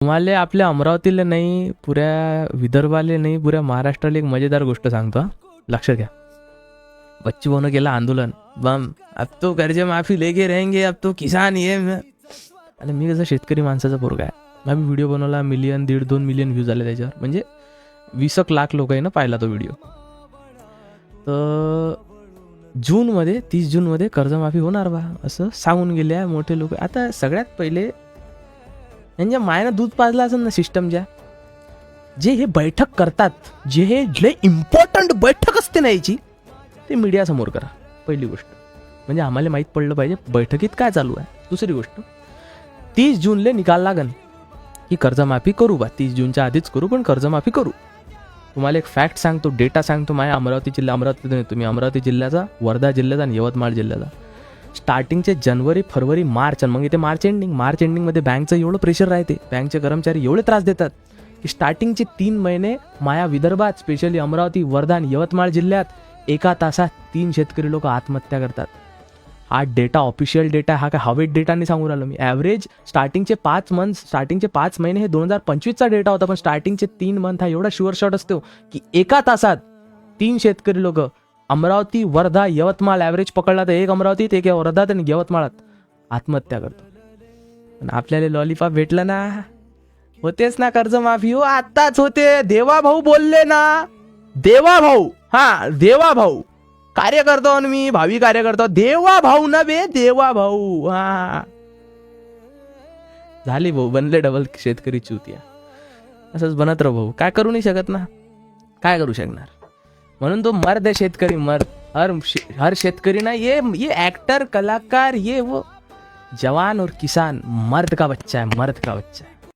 तुम्हाला आपल्या अमरावतीला नाही, पुऱ्या विदर्भाले नाही, पुऱ्या महाराष्ट्राला एक मजेदार गोष्ट सांगतो हा. लक्षात घ्या. बच्चू भाऊनं केलं आंदोलन, बम अब तो कर्ज माफी लेके रहेंगे, अब तो किसान ये आणि मी कसं शेतकरी माणसाचा पोरगा आहे. आम्ही व्हिडिओ बनवला, 1 1.5 2 मिलियन व्ह्यूज आले त्याच्यावर, म्हणजे 20 लाख लोकांना पाहिला तो व्हिडिओ. तर जूनमध्ये 30 जूनमध्ये कर्जमाफी होणार बा असं सांगून गेले मोठे लोक. आता सगळ्यात पहिले यांच्या मायनं दूध पाजलं असेल ना सिस्टमच्या. जे हे बैठक करतात, जे हे लय इम्पॉर्टंट बैठक असते ना याची, ते मीडियासमोर करा. पहिली गोष्ट म्हणजे आम्हाला माहीत पडलं पाहिजे बैठकीत काय चालू आहे. दुसरी गोष्ट 30 जूनला निकाल लागन की कर्जमाफी करू बा, 30 जूनच्या आधीच करू, पण कर्जमाफी करू. तुम्हाला एक फॅक्ट सांगतो, डेटा सांगतो. माझ्या अमरावती जिल्हा, अमरावतीत नाही तुम्ही, अमरावती जिल्ह्याचा, वर्धा जिल्ह्याचा आणि यवतमाळ जिल्ह्याचा स्टार्टिंगचे जानेवारी फरवरी मार्च आणि मग इथे मार्च एंडिंगमध्ये बँकचं एवढं प्रेशर राहते, बँकचे कर्मचारी एवढे त्रास देतात की स्टार्टिंगचे 3 महिने माया विदर्भात, स्पेशली अमरावती, वर्धा आणि यवतमाळ जिल्ह्यात एका तासात 3 शेतकरी लोक आत्महत्या करतात. हा डेटा ऑफिशियल डेटा, हा काय हवेत डेटा नाही सांगून राहिलो मी. ॲव्हरेज स्टार्टिंगचे 5 महिने हे 2025चा डेटा होता, पण स्टार्टिंगचे 3 मंथ हा एवढा शुअर शॉट असतो की एका तासात 3 शेतकरी लोक अमरावती, वर्धा, यवतमाळ ॲव्हरेज पकडला तर एक अमरावतीत, एक वर्धात आणि यवतमाळात आत्महत्या करतो. पण आपल्याला लॉलीपॉप भेटलं ना, होतेच ना कर्जमाफी. हो आत्ताच होते. देवा भाऊ बोलले ना, देवा भाऊ, हा देवा भाऊ कार्य करतो मी, भावी कार्य करतो. देवा भाऊ ना बे, देवा भाऊ. हा झाली भाऊ, बनले डबल शेतकरी चुतिया. असंच बनत राहू भाऊ, काय करू नाही शकत ना, काय करू शकणार. म्हणून तो मर्द है शेतकरी, मर्द. हर शेतकरी ना, ये एक्टर, कलाकार, ये वो जवान और किसान मर्द का बच्चा है, मर्द का बच्चा है.